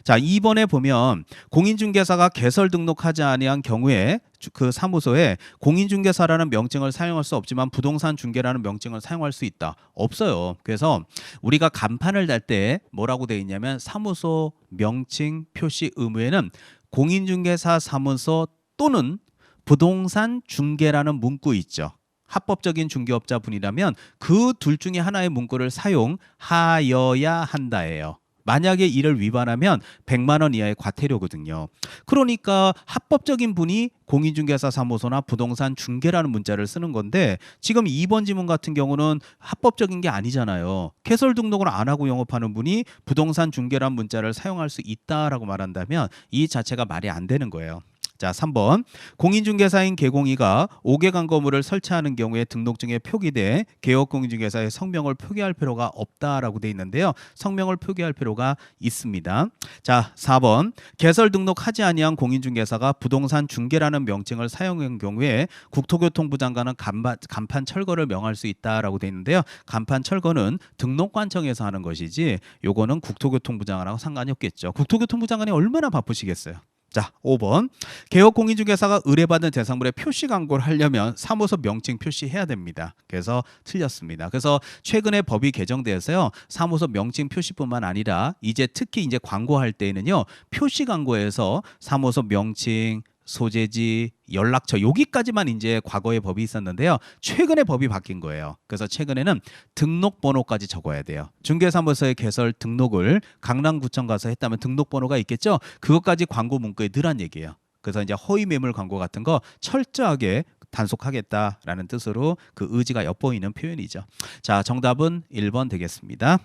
자, 2번에 보면 공인중개사가 개설 등록하지 아니한 경우에 그 사무소에 공인중개사라는 명칭을 사용할 수 없지만 부동산 중개라는 명칭을 사용할 수 있다. 없어요. 그래서 우리가 간판을 달 때 뭐라고 되어 있냐면 사무소 명칭 표시 의무에는 공인중개사 사무소 또는 부동산 중개라는 문구 있죠. 합법적인 중개업자 분이라면 그 둘 중에 하나의 문구를 사용하여야 한다예요. 만약에 이를 위반하면 100만 원 이하의 과태료거든요. 그러니까 합법적인 분이 공인중개사 사무소나 부동산 중개라는 문자를 쓰는 건데 지금 2번 지문 같은 경우는 합법적인 게 아니잖아요. 개설 등록을 안 하고 영업하는 분이 부동산 중개라는 문자를 사용할 수 있다라고 말한다면 이 자체가 말이 안 되는 거예요. 자, 3번. 공인중개사인 개공이가 5개간 거물을 설치하는 경우에 등록증에 표기돼 개업공인중개사의 성명을 표기할 필요가 없다라고 돼 있는데요. 성명을 표기할 필요가 있습니다. 자, 4번. 개설 등록하지 아니한 공인중개사가 부동산 중개라는 명칭을 사용한 경우에 국토교통부 장관은 간판 철거를 명할 수 있다라고 돼 있는데요. 간판 철거는 등록관청에서 하는 것이지 요거는 국토교통부 장관하고 상관이 없겠죠. 국토교통부 장관이 얼마나 바쁘시겠어요. 자, 5번. 개업 공인중개사가 의뢰받은 대상물에 표시 광고를 하려면 사무소 명칭 표시해야 됩니다. 그래서 틀렸습니다. 그래서 최근에 법이 개정돼서요. 사무소 명칭 표시뿐만 아니라 이제 특히 이제 광고할 때에는요. 표시 광고에서 사무소 명칭, 소재지, 연락처 여기까지만 이제 과거에 법이 있었는데요. 최근에 법이 바뀐 거예요. 그래서 최근에는 등록번호까지 적어야 돼요. 중개사무소의 개설 등록을 강남구청 가서 했다면 등록번호가 있겠죠. 그것까지 광고 문구에 넣으란 얘기예요. 그래서 이제 허위 매물 광고 같은 거 철저하게 단속하겠다라는 뜻으로 그 의지가 엿보이는 표현이죠. 자, 정답은 1번 되겠습니다.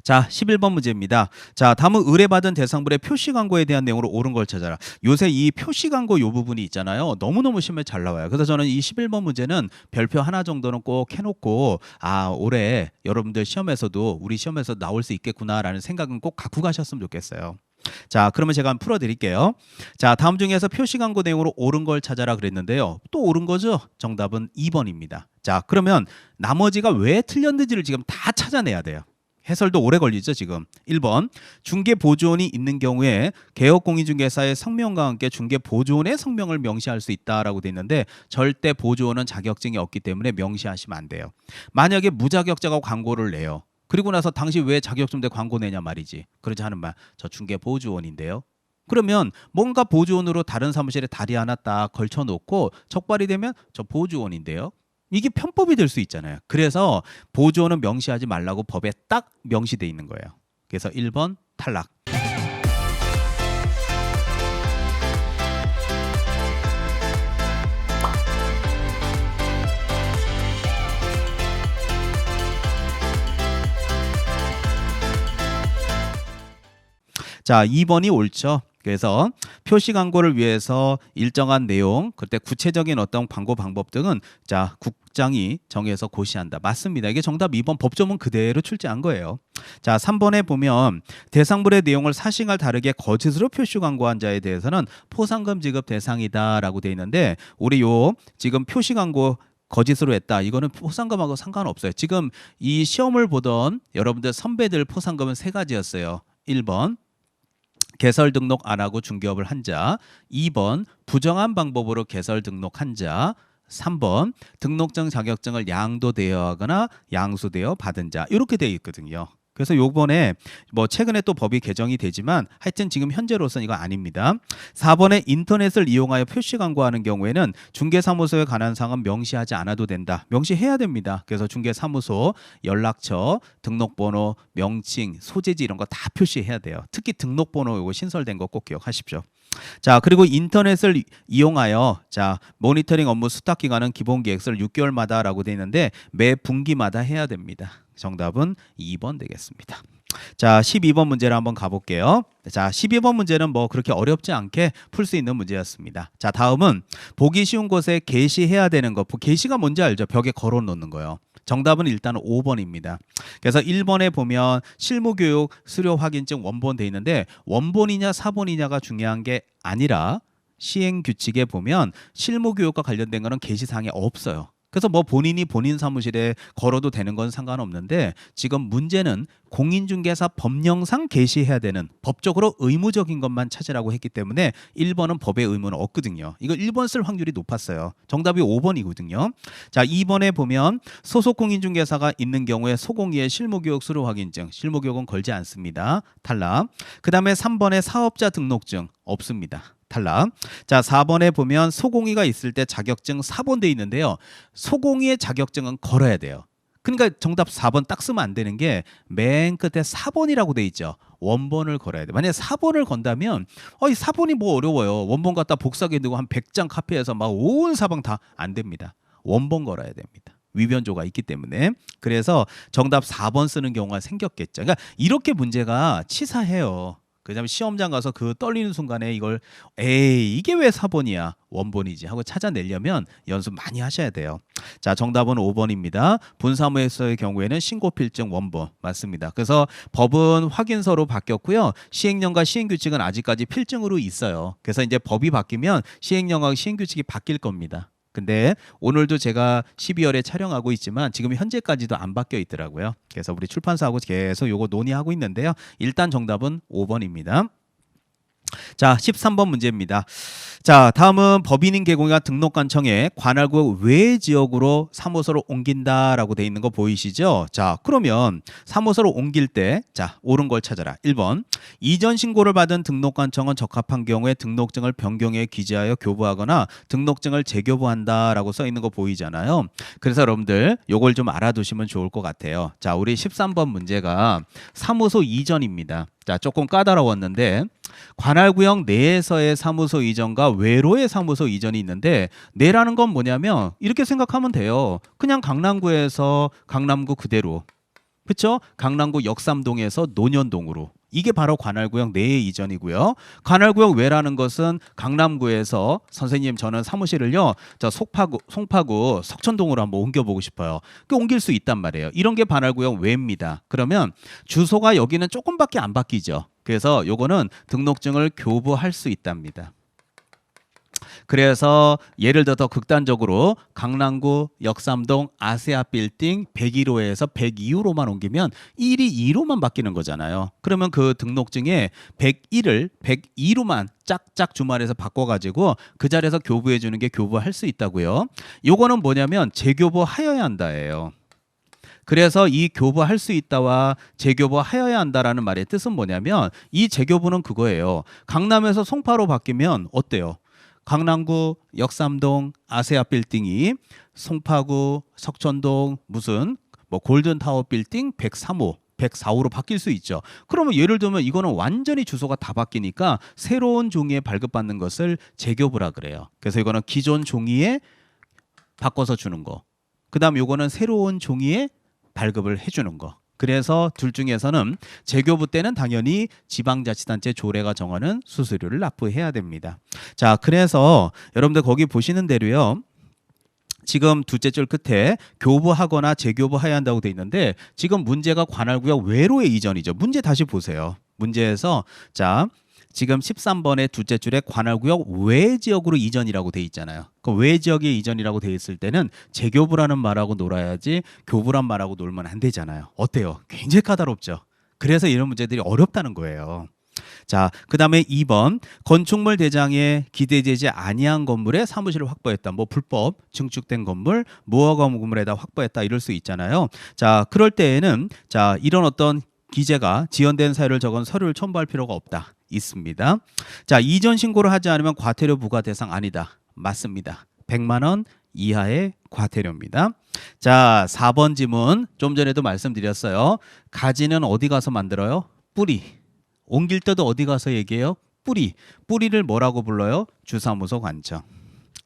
자, 11번 문제입니다. 자, 다음은 의뢰받은 대상물의 표시 광고에 대한 내용으로 옳은 걸 찾아라. 요새 이 표시 광고 요 부분이 있잖아요. 너무너무 시험에 잘 나와요. 그래서 저는 이 11번 문제는 별표 하나 정도는 꼭 해놓고 올해 여러분들 시험에서도 우리 시험에서 나올 수 있겠구나라는 생각은 꼭 갖고 가셨으면 좋겠어요. 자, 그러면 제가 한번 풀어드릴게요. 자, 다음 중에서 표시 광고 내용으로 옳은 걸 찾아라 그랬는데요. 또 옳은 거죠? 정답은 2번입니다. 자, 그러면 나머지가 왜 틀렸는지를 지금 다 찾아내야 돼요. 해설도 오래 걸리죠 지금. 1번 중개보조원이 있는 경우에 개업공인중개사의 성명과 함께 중개보조원의 성명을 명시할 수 있다라고 돼 있는데 절대 보조원은 자격증이 없기 때문에 명시하시면 안 돼요. 만약에 무자격자가 광고를 내요. 그리고 나서 당신 왜 자격증 대 광고 내냐 말이지. 그러지 않은 말, 저 중개보조원인데요. 그러면 뭔가 보조원으로 다른 사무실에 다리 하나 딱 걸쳐놓고 적발이 되면 저 보조원인데요. 이게 편법이 될 수 있잖아요. 그래서 보조원은 명시하지 말라고 법에 딱 명시돼 있는 거예요. 그래서 1번 탈락. 자, 2번이 옳죠. 그래서 표시 광고를 위해서 일정한 내용, 그때 구체적인 어떤 광고 방법 등은 자, 국장이 정해서 고시한다. 맞습니다. 이게 정답 2번 법조문 그대로 출제한 거예요. 자, 3번에 보면 대상물의 내용을 사실과 다르게 거짓으로 표시 광고한 자에 대해서는 포상금 지급 대상이다라고 돼 있는데 우리 요 지금 표시 광고 거짓으로 했다. 이거는 포상금하고 상관없어요. 지금 이 시험을 보던 여러분들 선배들 포상금은 세 가지였어요. 1번 개설 등록 안 하고 중개업을 한 자, 2번 부정한 방법으로 개설 등록한 자, 3번 등록증 자격증을 양도되어 하거나 양수되어 받은 자 이렇게 되어 있거든요. 그래서 요번에 뭐 최근에 또 법이 개정이 되지만 하여튼 지금 현재로서는 이거 아닙니다. 4번에 인터넷을 이용하여 표시 광고하는 경우에는 중개사무소에 관한 사항은 명시하지 않아도 된다. 명시해야 됩니다. 그래서 중개사무소 연락처, 등록번호, 명칭, 소재지 이런 거 다 표시해야 돼요. 특히 등록번호 이거 신설된 거 꼭 기억하십시오. 자, 그리고 인터넷을 이용하여 자, 모니터링 업무 수탁 기간은 기본 계획서를 6개월마다라고 되어 있는데 매 분기마다 해야 됩니다. 정답은 2번 되겠습니다. 자, 12번 문제를 한번 가볼게요. 자, 12번 문제는 뭐 그렇게 어렵지 않게 풀 수 있는 문제였습니다. 자, 다음은 보기 쉬운 곳에 게시해야 되는 거. 게시가 뭔지 알죠? 벽에 걸어 놓는 거요. 정답은 일단 5번입니다. 그래서 1번에 보면 실무교육 수료 확인증 원본 돼 있는데 원본이냐 사본이냐가 중요한 게 아니라 시행규칙에 보면 실무교육과 관련된 거는 게시사항이 없어요. 그래서 뭐 본인이 본인 사무실에 걸어도 되는 건 상관없는데 지금 문제는 공인중개사 법령상 게시해야 되는 법적으로 의무적인 것만 찾으라고 했기 때문에 1번은 법의 의무는 없거든요. 이거 1번 쓸 확률이 높았어요. 정답이 5번이거든요. 자, 2번에 보면 소속 공인중개사가 있는 경우에 소공의의 실무교육 수료 확인증, 실무교육은 걸지 않습니다. 탈락. 그 다음에 3번에 사업자 등록증 없습니다. 탈락. 자, 4번에 보면 소공의가 있을 때 자격증 4번 돼 있는데요. 소공의의 자격증은 걸어야 돼요. 그러니까 정답 4번 딱 쓰면 안 되는 게 맨 끝에 4번이라고 돼 있죠. 원본을 걸어야 돼. 만약에 4번을 건다면 이 4번이 뭐 어려워요. 원본 갖다 복사기 두고 한 100장 카피해서 막 온 사방 다 안 됩니다. 원본 걸어야 됩니다. 위변조가 있기 때문에. 그래서 정답 4번 쓰는 경우가 생겼겠죠. 그러니까 이렇게 문제가 치사해요. 그다음에 시험장 가서 그 떨리는 순간에 이걸 에이 이게 왜 4번이야 원본이지 하고 찾아내려면 연습 많이 하셔야 돼요. 자, 정답은 5번입니다. 분사무소의 경우에는 신고필증 원본 맞습니다. 그래서 법은 확인서로 바뀌었고요. 시행령과 시행규칙은 아직까지 필증으로 있어요. 그래서 이제 법이 바뀌면 시행령과 시행규칙이 바뀔 겁니다. 근데 오늘도 제가 12월에 촬영하고 있지만 지금 현재까지도 안 바뀌어 있더라고요. 그래서 우리 출판사하고 계속 요거 논의하고 있는데요. 일단 정답은 5번입니다. 자, 13번 문제입니다. 자, 다음은 법인인 개공이가 등록관청에 관할구역 외 지역으로 사무소를 옮긴다라고 돼 있는 거 보이시죠? 자, 그러면 사무소를 옮길 때 자, 옳은 걸 찾아라. 1번 이전 신고를 받은 등록관청은 적합한 경우에 등록증을 변경해 기재하여 교부하거나 등록증을 재교부한다라고 써 있는 거 보이잖아요. 그래서 여러분들 요걸 좀 알아두시면 좋을 것 같아요. 자, 우리 13번 문제가 사무소 이전입니다. 자, 조금 까다로웠는데 관할구역 내에서의 사무소 이전과 외로의 사무소 이전이 있는데 내라는 건 뭐냐면 이렇게 생각하면 돼요. 그냥 강남구에서 강남구 그대로, 그렇죠? 강남구 역삼동에서 논현동으로. 이게 바로 관할구역 내의 이전이고요. 관할구역 외라는 것은 강남구에서 선생님 저는 사무실을요 저 송파구 석천동으로 한번 옮겨보고 싶어요. 그 옮길 수 있단 말이에요. 이런 게 관할구역 외입니다. 그러면 주소가 여기는 조금밖에 안 바뀌죠. 그래서 요거는 등록증을 교부할 수 있답니다. 그래서 예를 들어 더 극단적으로 강남구 역삼동 아세아 빌딩 101호에서 102호로만 옮기면 1이 2로만 바뀌는 거잖아요. 그러면 그 등록증에 101을 102로만 짝짝 주말에서 바꿔가지고 그 자리에서 교부해 주는 게 교부할 수 있다고요. 요거는 뭐냐면 재교부하여야 한다예요. 그래서 이 교부할 수 있다와 재교부하여야 한다라는 말의 뜻은 뭐냐면 이 재교부는 그거예요. 강남에서 송파로 바뀌면 어때요? 강남구 역삼동 아세아 빌딩이 송파구 석천동 무슨 뭐 골든타워 빌딩 103호 104호로 바뀔 수 있죠. 그러면 예를 들면 이거는 완전히 주소가 다 바뀌니까 새로운 종이에 발급받는 것을 재교부라 그래요. 그래서 이거는 기존 종이에 바꿔서 주는 거. 그다음 요거는 새로운 종이에 발급을 해주는 거. 그래서 둘 중에서는 재교부 때는 당연히 지방자치단체 조례가 정하는 수수료를 납부해야 됩니다. 자, 그래서 여러분들 거기 보시는 대로요. 지금 두째 줄 끝에 교부하거나 재교부해야 한다고 돼 있는데 지금 문제가 관할구역 외로의 이전이죠. 문제 다시 보세요. 문제에서 자 지금 13번의 두째 줄에 관할구역 외 지역으로 이전이라고 돼 있잖아요. 그 외 지역의 이전이라고 돼 있을 때는 재교부라는 말하고 놀아야지 교부란 말하고 놀면 안 되잖아요. 어때요? 굉장히 까다롭죠. 그래서 이런 문제들이 어렵다는 거예요. 자, 그다음에 2번 건축물 대장에 기재되지 아니한 건물에 사무실을 확보했다. 뭐 불법 증축된 건물, 무허가 건물에다 확보했다 이럴 수 있잖아요. 자, 그럴 때에는 자, 이런 어떤 기재가 지연된 사유를 적은 서류를 첨부할 필요가 없다. 있습니다. 자, 이전 신고를 하지 않으면 과태료 부과 대상 아니다. 맞습니다. 100만 원 이하의 과태료입니다. 자, 4번 지문 좀 전에도 말씀드렸어요. 가지는 어디 가서 만들어요? 뿌리. 옮길 때도 어디 가서 얘기해요? 뿌리. 뿌리를 뭐라고 불러요? 주사무소 관청.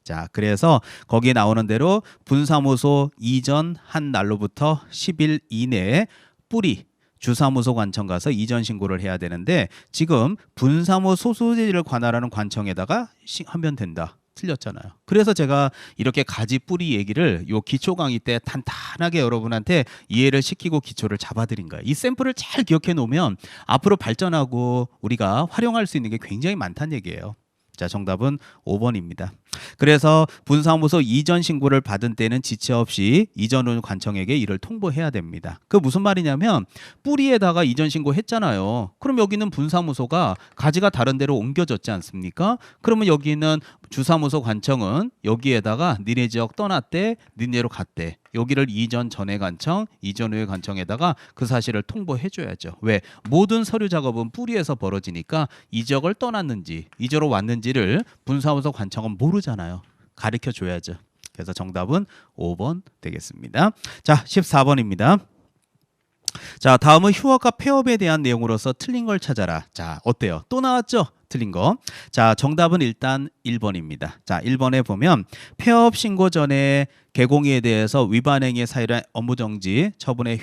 자, 그래서 거기에 나오는 대로 분사무소 이전 한 날로부터 10일 이내에 뿌리 주사무소 관청 가서 이전 신고를 해야 되는데 지금 분사무소 소재지를 관할하는 관청에다가 하면 된다. 틀렸잖아요. 그래서 제가 이렇게 가지 뿌리 얘기를 요 기초 강의 때 탄탄하게 여러분한테 이해를 시키고 기초를 잡아드린 거예요. 이 샘플을 잘 기억해 놓으면 앞으로 발전하고 우리가 활용할 수 있는 게 굉장히 많다는 얘기예요. 자, 정답은 5번입니다. 그래서 분사무소 이전 신고를 받은 때는 지체 없이 이전 후 관청에게 이를 통보해야 됩니다. 그 무슨 말이냐면 뿌리에다가 이전 신고했잖아요. 그럼 여기는 분사무소가 가지가 다른 데로 옮겨졌지 않습니까? 그러면 여기는 주사무소 관청은 여기에다가 니네 지역 떠났대, 니네로 갔대. 여기를 이전 전에 관청, 이전 후에 관청에다가 그 사실을 통보해줘야죠. 왜? 모든 서류 작업은 뿌리에서 벌어지니까 이 지역을 떠났는지, 이 지역으로 왔는지를 분사무소 관청은 모르잖아요. 가르쳐 줘야죠. 그래서 정답은 5번 되겠습니다. 자, 14번입니다. 자, 다음은 휴업과 폐업에 대한 내용으로서 틀린 걸 찾아라. 자, 어때요? 또 나왔죠? 틀린 거. 자, 정답은 일단 1번입니다. 자, 1번에 보면 폐업 신고 전에 개공의에 대해서 위반 행위의 사유란 업무정지 처분의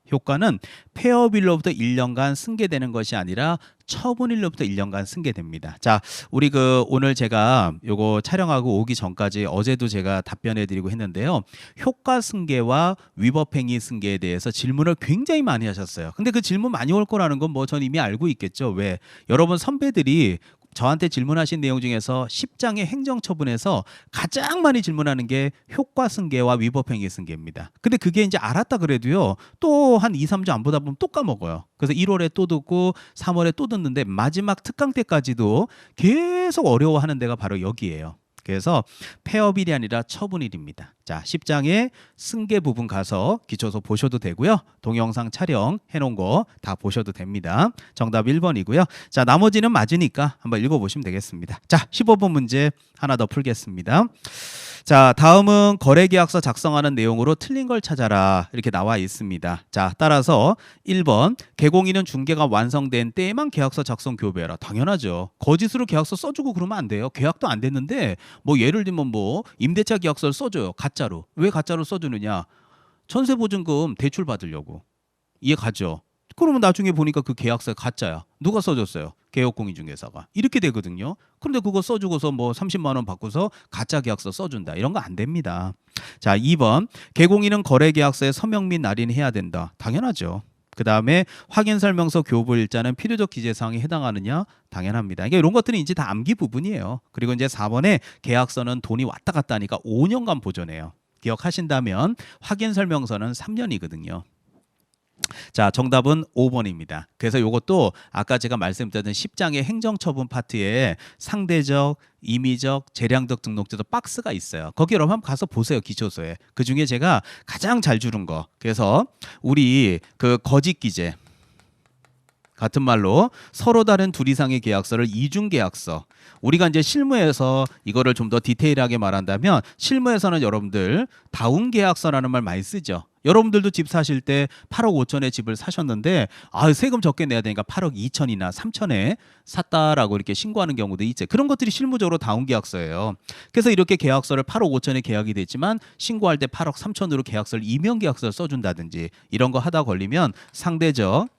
효과는 폐업일로부터 1년간 승계되는 것이 아니라 처분일로부터 1년간 승계됩니다. 자, 우리 오늘 제가 요거 촬영하고 오기 전까지 어제도 제가 답변해 드리고 했는데요. 효과 승계와 위법 행위 승계에 대해서 질문을 굉장히 많이 하셨어요. 근데 그 질문 많이 올 거라는 건 뭐 전 이미 알고 있겠죠. 왜? 여러분 선배들이 저한테 질문하신 내용 중에서 10장의 행정처분에서 가장 많이 질문하는 게 효과 승계와 위법행위 승계입니다. 근데 그게 이제 알았다 그래도요. 또 한 2, 3주 안 보다 보면 또 까먹어요. 그래서 1월에 또 듣고 3월에 또 듣는데 마지막 특강 때까지도 계속 어려워하는 데가 바로 여기예요. 그래서 폐업일이 아니라 처분일입니다. 자, 10장의 승계 부분 가서 기초서 보셔도 되고요. 동영상 촬영 해놓은 거 다 보셔도 됩니다. 정답 1번이고요. 자, 나머지는 맞으니까 한번 읽어보시면 되겠습니다. 자, 15번 문제 하나 더 풀겠습니다. 자, 다음은 거래계약서 작성하는 내용으로 틀린 걸 찾아라 이렇게 나와 있습니다. 자, 따라서 1번 개공인은 중개가 완성된 때에만 계약서 작성 교부해라. 당연하죠. 거짓으로 계약서 써주고 그러면 안 돼요. 계약도 안 됐는데 뭐 예를 들면 뭐 임대차 계약서를 써줘요. 가짜로. 왜 가짜로 써주느냐? 전세보증금 대출 받으려고. 이해 가죠? 그러면 나중에 보니까 그 계약서가 가짜야. 누가 써줬어요? 개업공인중개사가. 이렇게 되거든요. 그런데 그거 써주고서 뭐 30만 원 받고서 가짜 계약서 써준다. 이런 거 안 됩니다. 자, 2번 개공인은 거래계약서에 서명 및 날인해야 된다. 당연하죠. 그 다음에 확인 설명서 교부 일자는 필요적 기재 사항에 해당하느냐? 당연합니다. 이게 이런 것들은 이제 다 암기 부분이에요. 그리고 이제 4번에 계약서는 돈이 왔다 갔다 하니까 5년간 보존해요. 기억하신다면 확인 설명서는 3년이거든요. 자, 정답은 5번입니다. 그래서 이것도 아까 제가 말씀드렸던 10장의 행정처분 파트에 상대적, 임의적, 재량적 등록제도 박스가 있어요. 거기 여러분 한번 가서 보세요. 기초서에. 그중에 제가 가장 잘 주는 거. 그래서 우리 그 거짓 기재 같은 말로 서로 다른 둘 이상의 계약서를 이중 계약서. 우리가 이제 실무에서 이거를 좀 더 디테일하게 말한다면 실무에서는 여러분들 다운 계약서라는 말 많이 쓰죠. 여러분들도 집 사실 때 8억 5천에 집을 사셨는데 세금 적게 내야 되니까 8억 2천이나 3천에 샀다라고 이렇게 신고하는 경우도 있죠. 그런 것들이 실무적으로 다운 계약서예요. 그래서 이렇게 계약서를 8억 5천에 계약이 됐지만 신고할 때 8억 3천으로 계약서를 이면 계약서를 써준다든지 이런 거 하다 걸리면 상대적,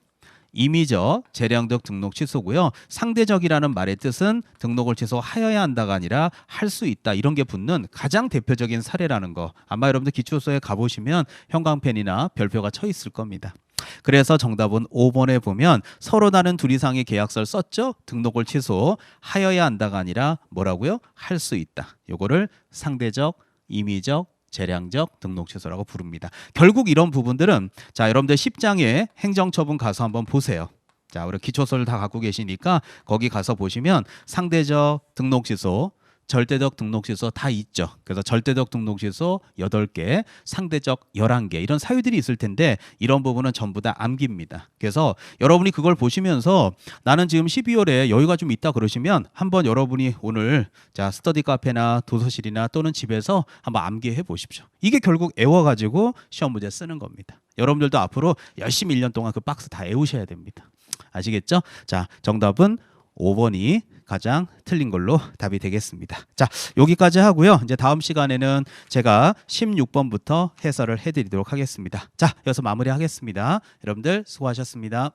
임의적, 재량적 등록 취소고요. 상대적이라는 말의 뜻은 등록을 취소하여야 한다가 아니라 할 수 있다. 이런 게 붙는 가장 대표적인 사례라는 거. 아마 여러분들 기초서에 가보시면 형광펜이나 별표가 쳐 있을 겁니다. 그래서 정답은 5번에 보면 서로 다른 둘 이상의 계약서를 썼죠. 등록을 취소하여야 한다가 아니라 뭐라고요? 할 수 있다. 요거를 상대적, 임의적, 재량적 등록 취소라고 부릅니다. 결국 이런 부분들은 자, 여러분들 10장의 행정처분 가서 한번 보세요. 자, 우리 기초서를 다 갖고 계시니까 거기 가서 보시면 상대적 등록 취소, 절대적 등록 취소 다 있죠. 그래서 절대적 등록 취소 8개, 상대적 11개 이런 사유들이 있을 텐데 이런 부분은 전부 다 암기입니다. 그래서 여러분이 그걸 보시면서 나는 지금 12월에 여유가 좀 있다 그러시면 한번 여러분이 오늘 자 스터디 카페나 도서실이나 또는 집에서 한번 암기해 보십시오. 이게 결국 애워가지고 시험 문제 쓰는 겁니다. 여러분들도 앞으로 열심히 1년 동안 그 박스 다 애우셔야 됩니다. 아시겠죠? 자, 정답은 5번이 가장 틀린 걸로 답이 되겠습니다. 자, 여기까지 하고요. 이제 다음 시간에는 제가 16번부터 해설을 해드리도록 하겠습니다. 자, 여기서 마무리하겠습니다. 여러분들 수고하셨습니다.